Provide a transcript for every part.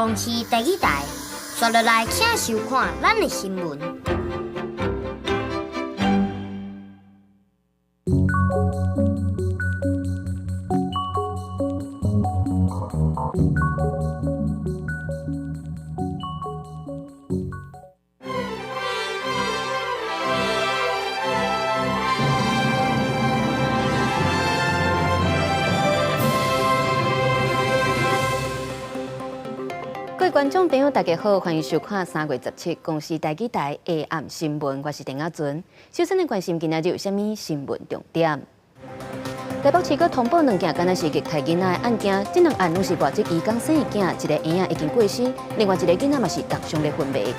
公司第几台，刷落来请收看咱的新闻。各位观众朋友，大家好，欢迎收看3月17公视台记台下暗新闻，我是陈雅纯。首先来关心今仔日有啥物新闻重点？台北市阁通报2件，敢若是虐待囡仔的案件，这2案拢是外籍移工生的囝，一个婴仔已经过身，另外一个囡仔嘛是当上咧昏迷。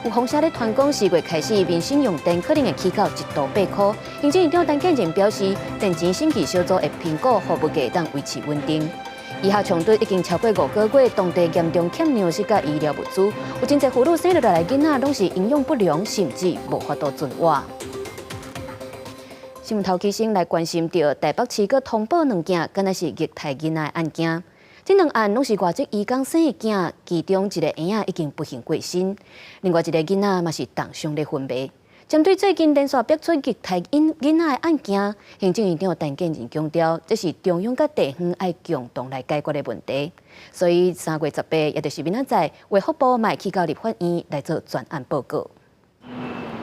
有风车咧传讲4月开始，民生用电可能会起到1度8块。行政院长陈建仁表示，电钱审计小组会评估服务价当维持稳定。以下冲突已经超过5个月，当地严重欠粮食甲医疗物资，有真侪妇女生落来的囡仔拢是营养不良，甚至无法度存活。新闻头起先来关心到台北市阁通报2件，敢若是虐待囡仔的案件。这2案拢是外籍移工生的囝，其中一个婴仔已经不幸过身，另外一个囡仔嘛是当上咧昏迷。针对最近连续爆出虐待囡仔的案件，行政院长陈建仁强调，这是中央甲地方爱共同来解决的问题。所以3月18，也就是明仔载，卫福部嘛去到立法院来做专案报告。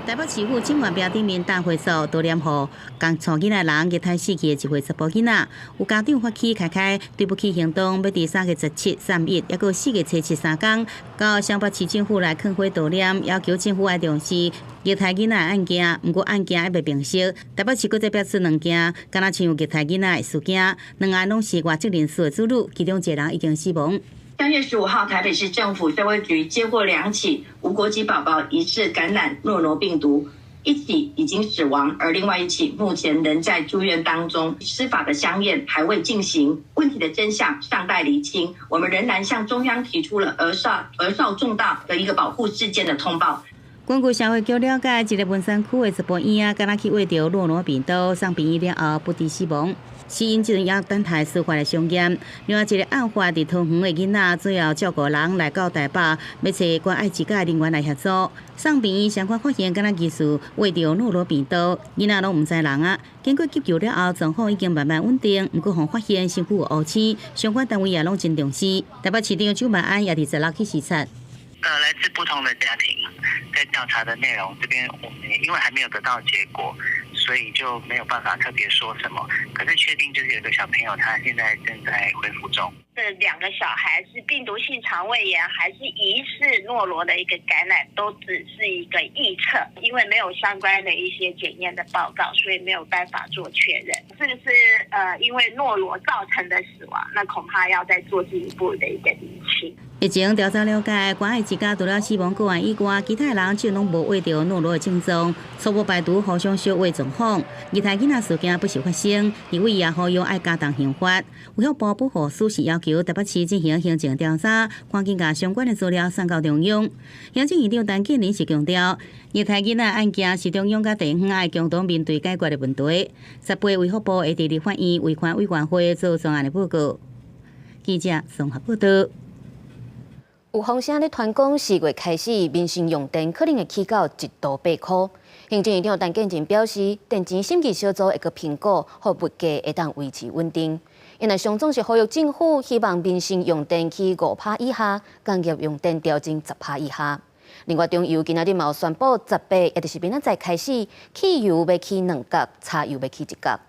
台北市府警官标顶面大会所多念户，共错囡仔人虐待死去的1岁查甫囡仔，有家长发起开对不起行动，要伫3月17、31，还有4月初7 3天，到双北市政府来劝花悼念，要求政府爱重视虐待囡仔的案件。不过案件还未平息，台北市搁再爆出2件，敢若像虐待囡仔的事件，2案拢是外籍人士的子女，其中1人已经死亡。3月15号，台北市政府社会局接获2起无国籍宝宝疑似感染诺罗病毒，1起已经死亡，而另外1起目前仍在住院当中，司法的相验还未进行，问题的真相尚待厘清。我们仍然向中央提出了儿少重大的一个保护事件的通报。根据社会局了解，一个文山区的查甫婴仔，敢若去喂到诺罗病毒，送病院了后不治死亡。死因即阵也等待司法的相验。另外一个案发伫桃园的囡仔，最后照顾人来到台北，要找关爱之家人员来协助。送病院相关发现，敢若疑似喂到诺罗病毒，囡仔拢毋知人啊。经过急救了后，状况已经慢慢稳定，不过互发现身躯有乌青，相关单位也拢真重视。台北市长周万安也伫16去视察。来自不同的家庭，在调查的内容这边，我们因为还没有得到结果，所以就没有办法特别说什么。可是确定就是有一个小朋友，他现在正在恢复中。这2个小孩是病毒性肠胃炎，还是疑似诺罗的一个感染，都只是一个臆测，因为没有相关的一些检验的报告，所以没有办法做确认是不是因为诺罗造成的死亡，那恐怕要再做进一步的一个厘清。日前调查了解，关爱之家除了死亡个案以外，其他人就拢无胃到诺罗的症状，初步排除互相烧胃状况。虐待囡仔事件不时发生，立委也呼吁爱加重刑罚。卫福部保护司是要求台北市进行行政调查，赶紧把相关的资料送到中央。行政院长陈建仁是强调，虐待囡仔案件是中央甲地方爱共同面对解决的问题。18卫福部会伫立法院卫环委员会做专案的报告。记者综合报道。有风声咧传讲4月开始，民生用电可能会起到1度8块。行政院长陈建仁表示，电钱审计小组会个评估，互物价会当维持稳定。因为上总是呼吁政府希望民生用电去5%以下，工业用电调整10%以下。另外，中油今仔日嘛有宣布18，也就是明仔载开始，汽油要起2角，柴油要起1角。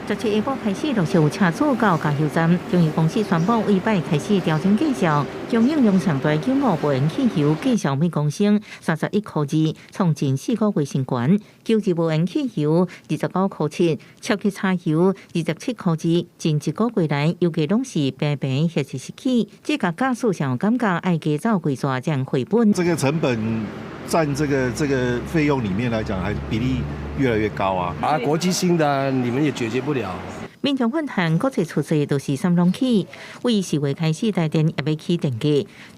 17下晡开始，陆续有车主到加油站。中油公司宣布，尾摆开始调整计价，供应量上大95无烟汽油计价每公升31块2，创前4个月新高。92无烟汽油29块7，超级柴油27块2，近1个月来油价拢是平平或是失去。这个驾驶上有感觉爱加走几抓才能回本。这个成本占这个费用里面来讲，还比例越来越高啊！国际性的你们也解决不了。民众反弹各界出席都是三龙起，为4月开始台电也要起电价。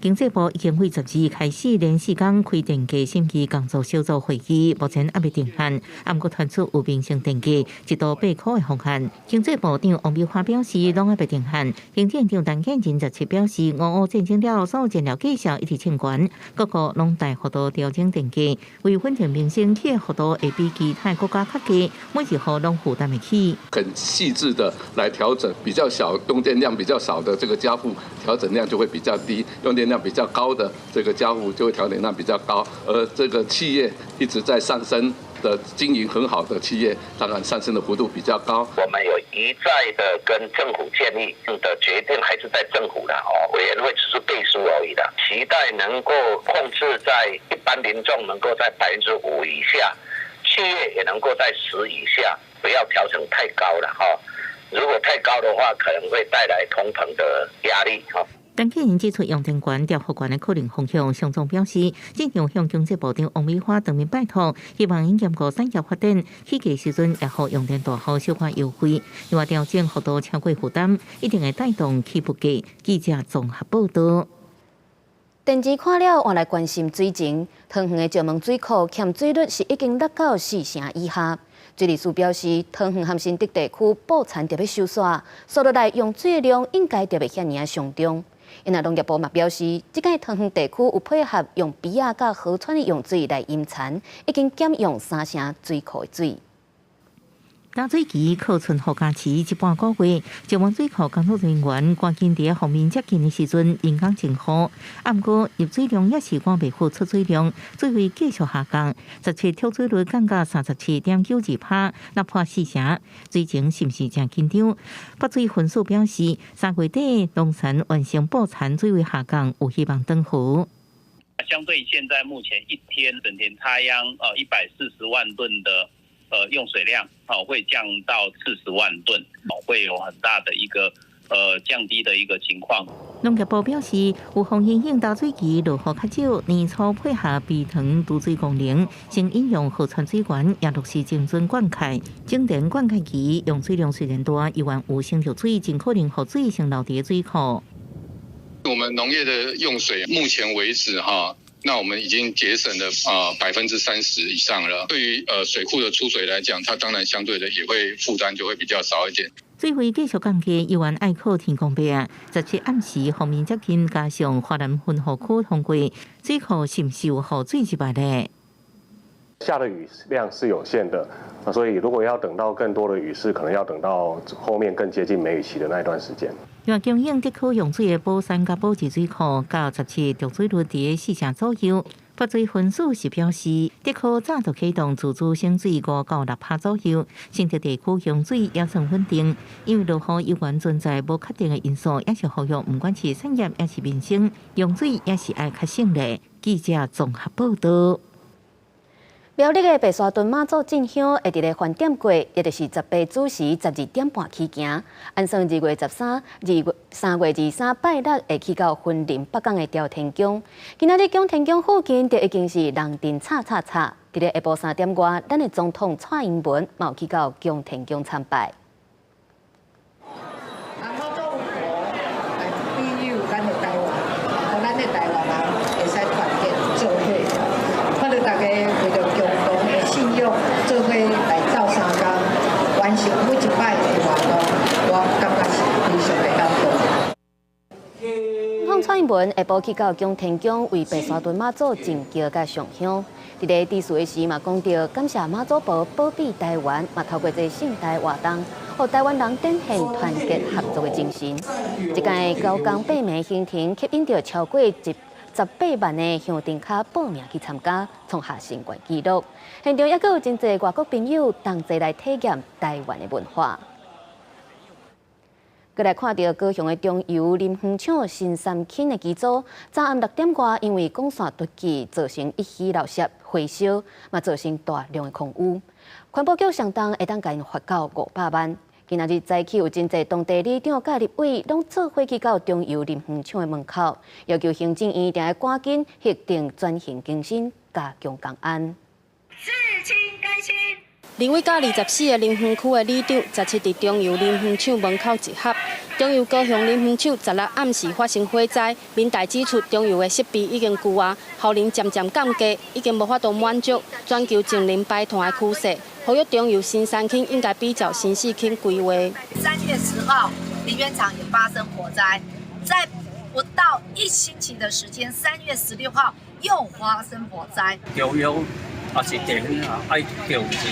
经济部已经为12日开始连4天开电价审议工作小组会议，目前还未定案，不过传出有明星电价1度8块的方案。经济部长王美花表示，拢还未定案。行政长陈建仁17表示，俄乌战争了，所有燃料价格一直清悬，各国拢大幅度调整电价，为稳定民生，起的幅度会比其他国家较低，每一户拢负担得起。很细致的来调整，比较小用电量比较少的这个家户调整量就会比较低，用电量比较高的这个家户就会调整量比较高，而这个企业一直在上升的经营很好的企业，当然上升的幅度比较高。我们有一再的跟政府建议的决定还是在政府的委员会只是背书而已的，期待能够控制在一般民众能够在5%以下，企业也能够在10以下，不要调整太高了如果太高的话，可能会带来通膨的压力陈建仁指出，用电权、调核权的可能方向，上总表示，正常向经济部长王美花当面拜托，希望因兼顾产业发展，起价时阵也好用电大户小可优惠，另外调整幅度超过负担，一定会带动起步价。记者综合报道。电池看了，换来关心水情。桃园的石门水库欠水率是已经落到4成以下。水利署表示，桃园和新竹地区布产特别收煞，所落来用水的量应该特别遐尔上中。因为农业部嘛表示，即届桃园地区有配合用鼻仔甲河川的用水来引产，已经减用3成水库的水。淡水期靠春雨假期1半个月，石门水库工作人员赶紧伫方面接近的时阵，人工真好。不过入水量也是远未符出水量，水位继续下降。17跳水率降到37.92%，那破4成。水情是不是真紧张？北水分数表示，3月底农产完成布产水位下降，有希望登湖。相对现在目前一天整田插秧140万吨的用水量会降到40万吨，会有很大的一个降低的一个情况。农业部表示，有风险性淡水期落雨较少，年初配合避塘渡水功能，先引用河川水源，也落实精准灌溉。整田灌溉期用水量虽然大，依然有先流水，尽可能让水先流伫水库。我们农业的用水，目前为止那我们已经节省了30%以上了。对于水库的出水来讲，它当然相对的也会负担就会比较少一点。水位继续降低，依然爱靠天公伯17暗时方面接近，加上华南分河区通过，水库是不是有雨水入来呢？下的雨量是有限的，所以如果要等到更多的雨势，可能要等到后面更接近梅雨期的那一段时间。另供应地区用水的宝山甲宝智水库，到17着水率伫4成左右。北水分数是表示，地区早就启动自主省水5到6%左右，新竹地区用水也算稳定，因为落雨依然存在无确定的因素，也是呼吁不管是产业也是民生，用水也是爱较省力。记者综合报道。苗栗的白沙屯妈祖进香会伫咧饭店过，也就是18子时12点半起行。按算2月13、3月23拜六会去到云林北港的朝天宫。今仔日江天宫附近就已经是人阵吵。伫咧下晡3点外，咱的总统蔡英文嘛有去到江天宫参拜。蔡英文下晡去到江天宫为白沙屯妈祖进桥甲上香。伫咧致辞时嘛讲到，感谢妈祖婆保庇台湾，嘛透过这盛大活动，让台湾人展现团结合作的精神。一届高岗8名行程吸引到超过18万的乡镇卡报名去参加，创下新冠纪录。现场也有真侪外国朋友同齐来体验台湾的文化。过来看到高雄的中油林园厂新三轻的机组，早暗6点外，因为管线突起，造成一起漏泄火烧，嘛造成大量的空污。环保局上当会当甲因罚到500万。今仔日早起有真侪当地里长甲立委拢做伙去到中油林园厂的门口，要求行政院定赶紧核定转型更新，加强公安。事情更新。2位到24个林园区的里长17伫中油林园厂门口集合。中油高雄林园厂16暗时发生火灾，民代指出中油的设备已经旧啊，效能渐渐降低，已经无法度满足全球净零排碳的趋势。呼吁中油新3轻应该比照新4轻规划。3月10号，林园厂也发生火灾，在不到1星期的时间，3月16号又发生火灾。中油也是地方爱重视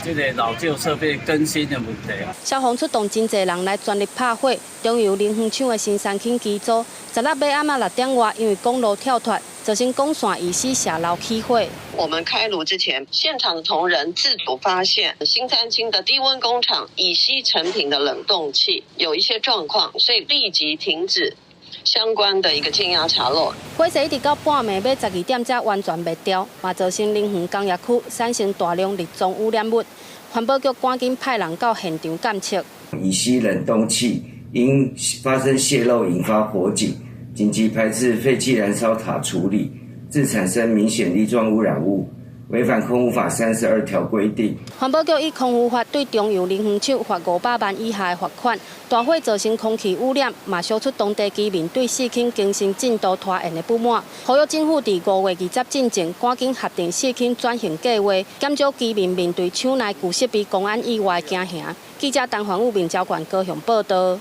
这个老旧设备更新的问题。消防出动真侪人来全力拍火。中油林园厂的新3轻机组，16尾暗6点外，因为公路跳脱，造成供线疑似下漏起火。我们开炉之前，现场的同仁自主发现新3轻的低温工厂乙烯成品的冷冻器有一些状况，所以立即停止相关的一个减压查漏。火势一直到半暝要12点才完全灭掉，嘛造成林园工业区产生大量日中污染物。环保局赶紧派人到现场监测。乙烯冷冻器因发生泄漏引发火警，紧急排至废气燃烧塔处理，致产生明显粒状污染物，违反空污法32条规定。环保局以空污法对中油林园厂罚500万以下的罚款。大火造成空气污染，嘛烧出当地居民对4轻更新进度拖延的不满。呼吁政府伫5月20进前，赶紧核定4轻转型计划，减少居民面对厂内旧设备公安意外惊吓。记者陈环武面交管高雄报道。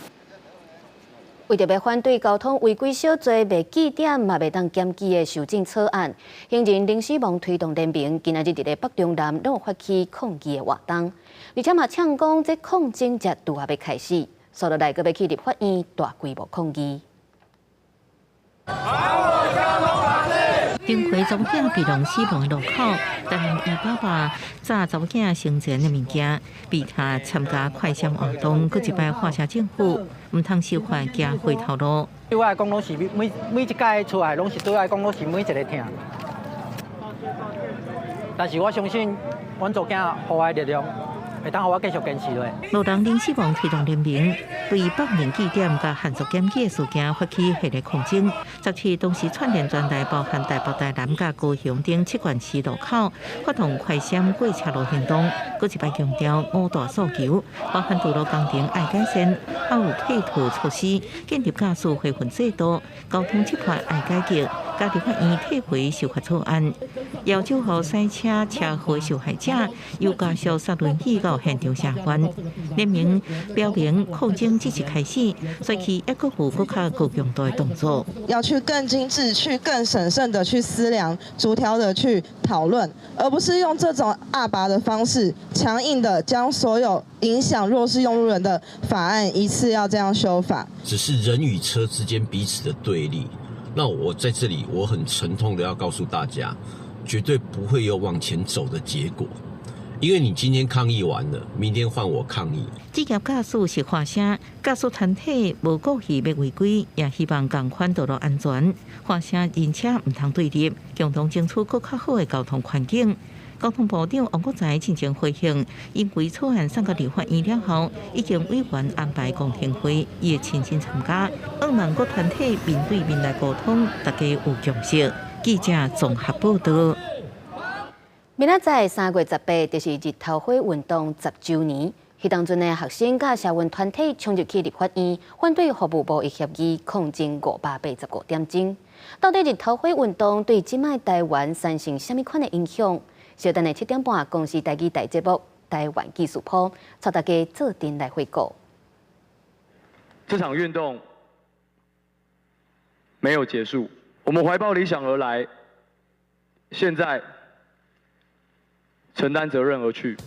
为着要反对交通违规小罪未记点嘛未当检举的修正草案，行人林世盟推动联名今仔日伫咧北中南都发起抗议的活动，而且嘛呛讲这抗争才拄啊要开始，所以来个要去立法院大规模抗议。顶回查某囝被弄死亡的路口，担任伊爸爸炸查某囝生前的物件，被他参加快闪活动，搁一摆画下政府唔通受罚行回头路。对我来讲，拢是每一届出来，拢是对我来讲，拢是每一个疼。但是我相信，阮做囝予我的力量，会当予我继续坚持落。路人林世盟推动联名，对北宁据点甲限速检举的事件发起系列抗争。17同时串联全台，包含台北、台南、甲高雄等7县市路口，发动快闪过车路行动。搁一摆强调5大诉求，包含道路工程爱改善，还有配套措施，建立驾驶回分制度，交通执法爱改革，甲立法院退回修法草案，要求予赛车车祸受害者由家属杀轮椅到现场下关。联名表明抗争即时开始，所以一个有更较高强度的动作。要去更精致、去更审慎的去思量、逐条的去讨论，而不是用这种阿拔的方式，强硬的将所有影响弱势用路人的法案一次要这样修法。只是人与车之间彼此的对立。那我在这里，我很沉痛的要告诉大家，绝对不会有往前走的结果。因为你今天抗议完了，明天换我抗议。职业驾驶是发声，驾驶团体无故意要违规，也希望共款道路安全。发声人车唔通对立，共同争取更较好的交通环境。交通部长王国材进前回应，因为草案送到立法院了后，已经委员安排公听会，伊会亲身参加。希望各团体面对面来沟通，大家有共识。记者综合报道。明仔载3月18，就是日头火运动10周年。迄当阵的学生甲社运团体冲入去立法院，反对服务部的协议，抗争585点钟。到底日头火运动对即卖台湾产生什么款的影响？稍等的7点半，公视台语台节目《台湾技术铺》，带大家做阵来回顾。这场运动没有结束，我们怀抱理想而来，现在承担责任而去。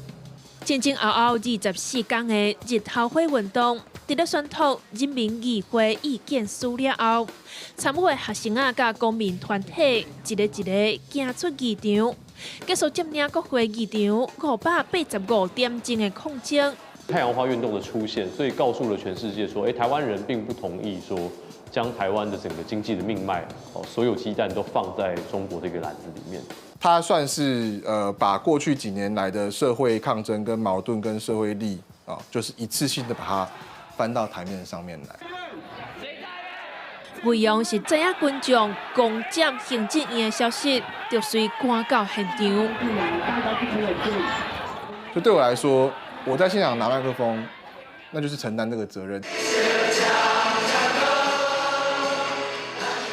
前前后后24天的日头火运动，伫咧宣读人民议会意见书了后，参与的学生甲公民团体一个行出议场，结束占领国会议场585点钟的抗争。太阳花运动的出现，所以告诉了全世界说，台湾人并不同意说将台湾的整个经济的命脉，所有鸡蛋都放在中国这个篮子里面。它算是把过去几年来的社会抗争、跟矛盾、跟社会力就是一次性的把它搬到台面上面来。内容是知影群众攻占行政院的消息，就随赶到现场。所以对我来说，我在现场拿麦克风，那就是承担这个责任。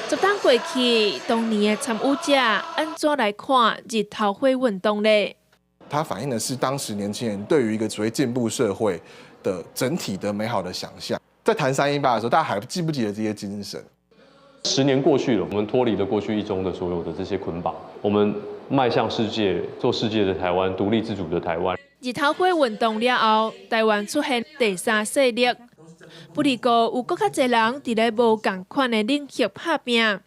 10天过去，当年的参与者安怎来看日头会运动呢？它反映的是当时年轻人对于一个所谓进步社会的整体的美好的想象。在谈318的时候，大家还记不记得这些精神？10年过去了，我们脱离了过去1中的所有的这些捆绑，我们迈向世界，做世界的台湾，独立自主的台湾。日头会运动了后，台湾出现第3势力，不离过有更较侪人伫咧无共款的领域拍拼。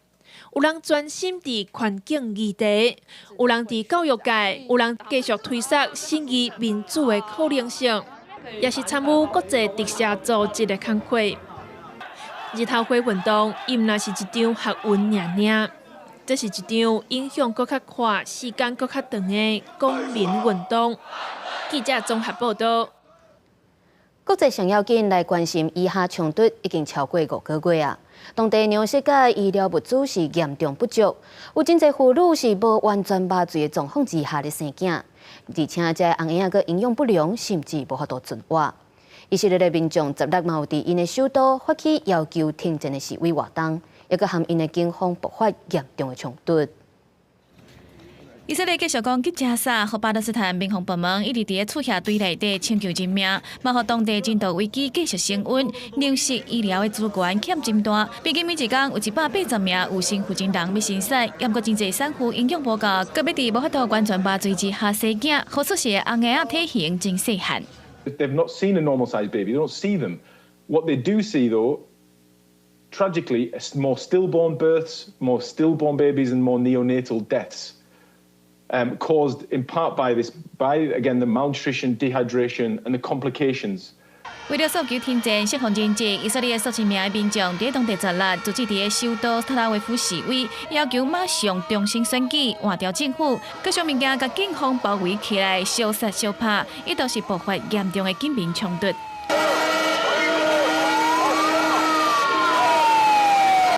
有人专心伫环境议题，有人伫教育界，有人继续推测新义民主的可能性，也是参与国际特赦组织的工作。日头会运动，伊毋若是一场学运尔，这是一场影响更较快、时间更较长的公民运动。记者综合报道。国际上要紧来关心以下冲突已经超过5个月啊。当地粮食甲医疗物资是严重不足，有真侪妇女是无完全麻醉的状况之下的生囝，而且这红婴个营养不良，甚至无法度存活。以色列的民众16嘛有伫因的首都发起要求停战的示威活动，也佮和因的警方爆发严重的冲突。以色列继续攻击加沙，和巴勒斯坦民防部门一直伫厝下队内底抢救人命，嘛互当地人道危机继续升温，粮食、医疗的资源欠真大。毕竟每一天有180名有心负责人要生产，也过真侪产妇营养无够，搁要伫无法度完全麻醉之下生囝，好出是红婴体型真细汉。They've not seen a normal-sized baby. They don't see them. What they do see, though, tragically, is more stillborn births, more stillborn babies, and more neonatal deaths. Caused in part by again the malnutrition, dehydration, and the complications. 为了诉求停战、释放人质，以色列数千名民众伫当地16日组织伫首都特拉维夫示威，要求马上重新选举，换掉政府。各项物件甲警方包围起来，烧杀烧拍，一度是爆发严重的警民冲突。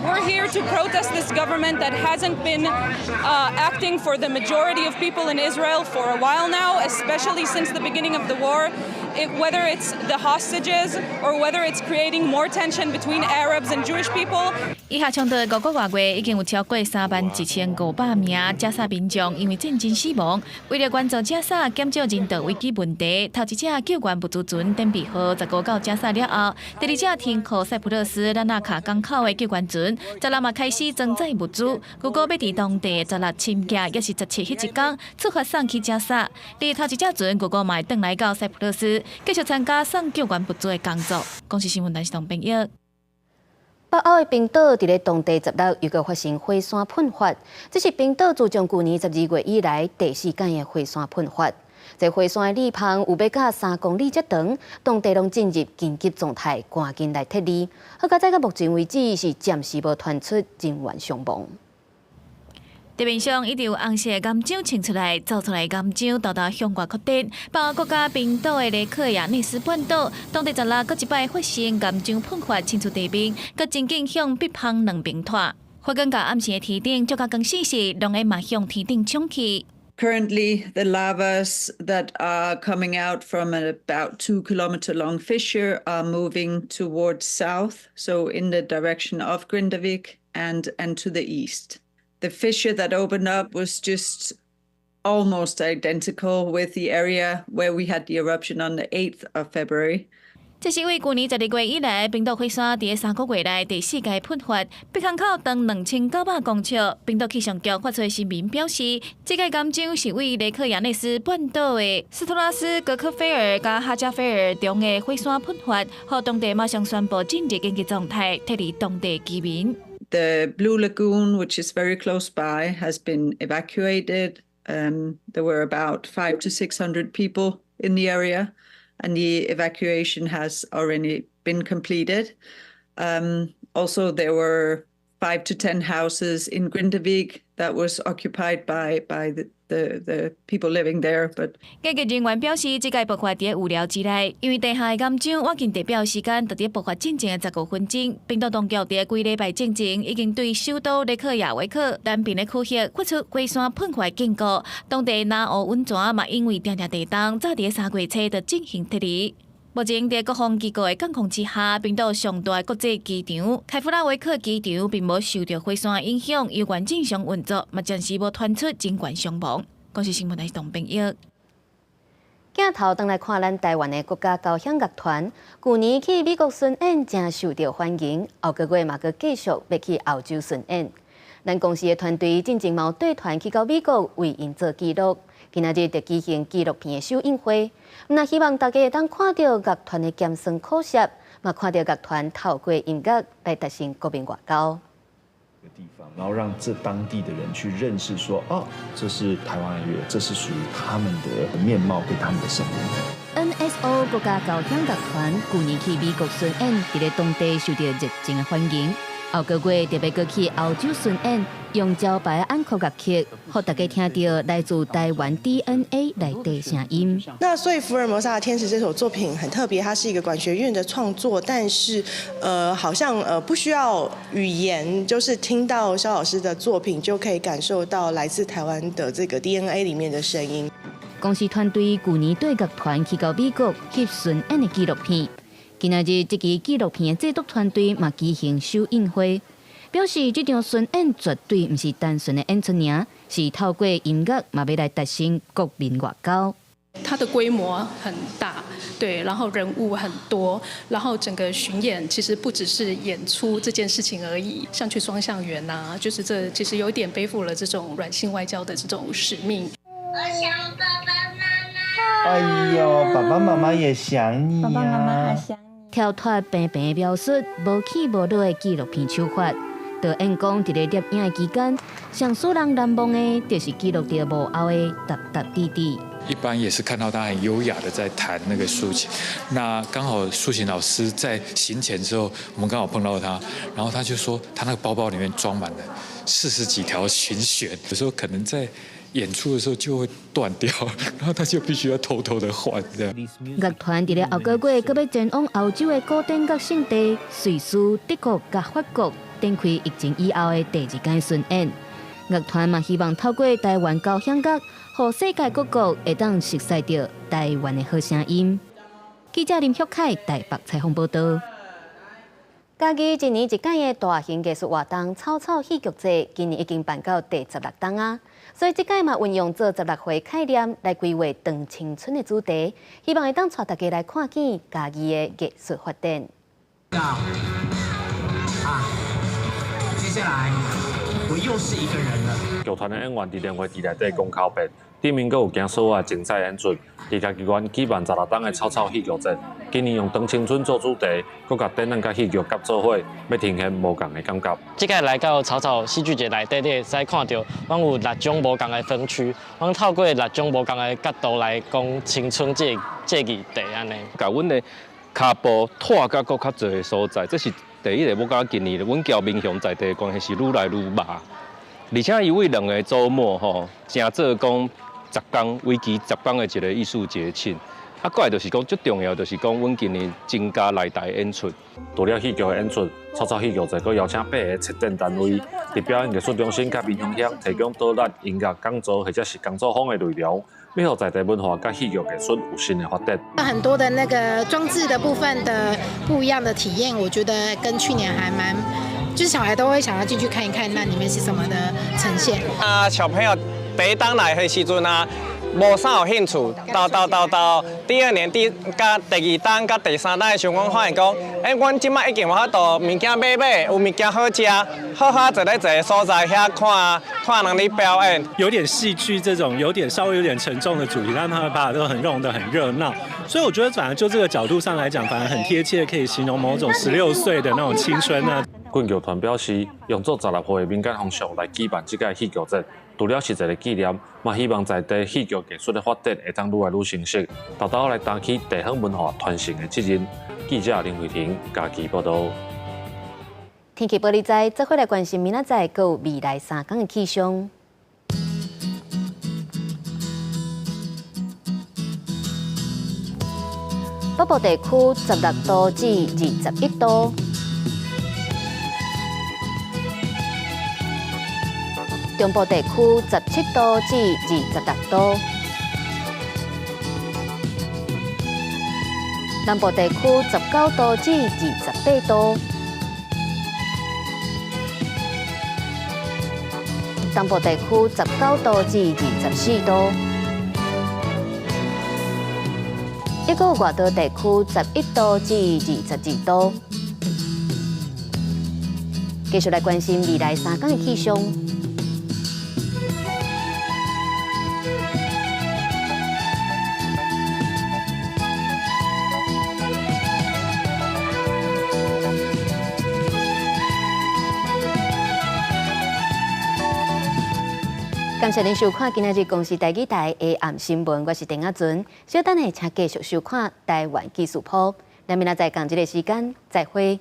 We're here to protest this government that hasn't been acting for the majority of people in Israel for a while now, especially since the beginning of the war. Whether it's the hostages or whether it's creating more tension between Arabs and Jewish people. 以下冲突5个多月已经有超过31500名加沙民众因为战争死亡。为了关注加沙减少人道危机问题，头一只救援物资船登陆号19到加沙了后，第二只停靠塞浦路斯拉纳卡港口的救援船，16嘛开始装载物资。如果要伫当地16深夜，也是17迄一天出发送去加沙。而头一只船如果嘛会转来到塞浦路斯。继续参加送救援物资的工作。公司新闻台是同朋友。北欧的冰岛伫咧当地16又搁发生火山喷发，这是冰岛自从去年12月以来第4件的火山喷发。这火山的里旁有要到3公里之长，当地拢进入紧急状态，赶紧来撤离。好在到目前为止是暂时无传出人员伤亡。地面上一直有红色岩浆冲出来，走出来岩浆豆豆向外扩展，包括国家冰岛的雷克雅内斯半岛，当地16搁一摆发生岩浆喷发侵出地面，搁真紧向北方2边拖。火警甲暗时的天顶，足甲更细时，拢会马向天顶冲去。Currently, the lavas that are coming out from an about 2-kilometer long fissure are moving towards south, so in the direction of Grindavik and to the east. The fissure that opened up was just almost identical with the area where we had the eruption on the 8th of February. 这是为去年12月以来，冰岛火山伫3个月内第4届喷发，北港口长2900公尺。冰岛气象局发出声明表示，这个岩浆是为雷克雅内斯半岛的斯托拉斯格克菲尔加哈加菲尔中的火山喷发，互当地马上宣布进入紧急状态，撤离当地居民。The Blue Lagoon, which is very close by, has been evacuated. There were about 500 to 600 people in the area, and the evacuation has already been completed. Also, there were 5 to 10 houses in Grindavik that was occupied by the people living there. But 解决人员表示，这个爆发伫预料之内，因为地下岩浆晚近地表时间达伫爆发进前的15分钟。冰岛当局伫几礼拜之前已经对首都雷克雅维克南边的区域发出火山喷发警告，当地南欧温泉嘛因为定地动，早伫3月初就进行撤离。目前在各方机构的监控之下，冰岛上大国际机场凯夫拉维克机场并无受到火山影响，有关正常运作，嘛暂时无传出真悬伤亡。我是新闻台董炳玉。镜头登来看咱台湾的国家交响乐团，去年去美国巡演真受到欢迎，后个月嘛佮继续要去澳洲巡演。咱公司的团队进前嘛带团去到美国为因做记录。今仔日就举行纪录片的首映会，那希望大家会当看到乐团的艰辛苦涩，嘛看到乐团透过音乐来达成国民外交。地方，然后让这当地的人去认识说，哦，这是台湾乐，这是属于他们的面貌跟他们的声音。NSO 国家交响乐团去年去美国巡演，伫咧当地受到热情的欢迎。后个月特别过去澳洲巡演，用招牌安可乐曲，让大家听到来自台湾 DNA 内底声音。那所以《福尔摩沙的天使》这首作品很特别，它是一个管弦乐的创作，但是好像不需要语言，就是听到萧老师的作品就可以感受到来自台湾的这个 DNA 里面的声音。公司团队去年对乐团去到美国翕巡演的纪录片。今仔日，这支纪录片的制作团队嘛举行首映会，表示这场巡演绝对不是单纯的演出尔，是透过音乐嘛要来达成国民外交。它的规模很大，对，然后人物很多，然后整个巡演其实不只是演出这件事情而已，像去双向园啊，就是这其实有点背负了这种软性外交的这种使命。我想爸爸妈妈。哎呦，爸爸妈妈也想你呀、啊。爸爸妈妈还想你。跳脱平平的描述，无起无落的纪录片手法。导演讲，伫咧摄影的期间，上使人难忘的，就是记录着幕后的踏踏滴滴。一般也是看到他很优雅的在弹那个竖琴，那刚好竖琴老师在行前之后，我们刚好碰到他，然后他就说他那个包包里面装满了40几条琴弦，有时候可能在演出的时候就会断掉，然后他就必须要偷偷的换这样。乐团伫咧后个月，佮要前往欧洲的古典乐圣地瑞士、德国甲法国，展开疫情以后的第2届巡演。乐团嘛希望透过台湾交响乐，让世界各国会当熟悉到台湾的好声音。记者林旭凯台北采访报道。嘉义一年一届的大型艺术活动草草戏剧节，今年已经办到第16档啊！所以这届嘛运用做16回概念来规划长青春的主题，希望会当带大家来看见嘉义的艺术发展。接下来我又是一个人了。剧团的演员伫联会内底讲口白，顶面阁有行所有精彩演出。伫嘉义县举办16档的草草戏剧节，今年用长青春做主题，阁甲展览甲戏剧结做伙，要呈现无共的感觉。这届来到草草戏剧节内底，你会使看到，阮有6种无共的分区，阮透过6种无共的角度来讲青春这议题安尼。甲阮的骹步拓甲阁较侪的所在，这是第一个。我感觉今年阮交民雄在地的关系是愈来愈密，而且因为2个周末吼，正做讲10天为期10天的一个艺术节庆。啊，过来就是讲最重要，就是讲阮今年增加内台演出。除了戏剧的演出，草草戏剧节阁邀请8个策展单位，伫表演艺术中心甲民雄乡提供导览、音乐讲座或者是工作坊的内容，要让在地文化甲戏剧艺术有新的发展。很多的那个装置的部分的不一样的体验，我觉得跟去年还蛮，就是小孩都会想要进去看一看，那里面是什么的呈现。小朋友第一档来的时阵啊。无啥有兴趣，到第2年、第2档、甲第3档的时候，我发现讲，阮即摆已经有法度物件买，有物件好食，好坐咧一个所在遐看人咧表演。有点戏剧这种稍微有点沉重的主题，但他们把它都很弄得很热闹，所以我觉得反而就这个角度上来讲，反而很贴切，可以形容某种16岁的那种青春啊。阮剧团表示，用做16岁的民间风俗来举办这届戏剧节。除了是一个纪念，嘛希望在地戏剧艺术的发展会当愈来愈成熟，豆豆来担起地方文化传承的责任。记者林慧婷，嘉义报道。天气玻璃在，则回来关心明仔载还有未来3天的气象。北部地区16度至21度，中部地区17度至26度，南部地区19度至28度，东部地区19度至24度。一个外岛地区11度至22度。继续来关心未来3天的气象。感谢您收看今日公视台语台的暗新闻，我是丁雅纯。稍等下，请继续收看台湾技术铺。咱明仔载同一个时间再会。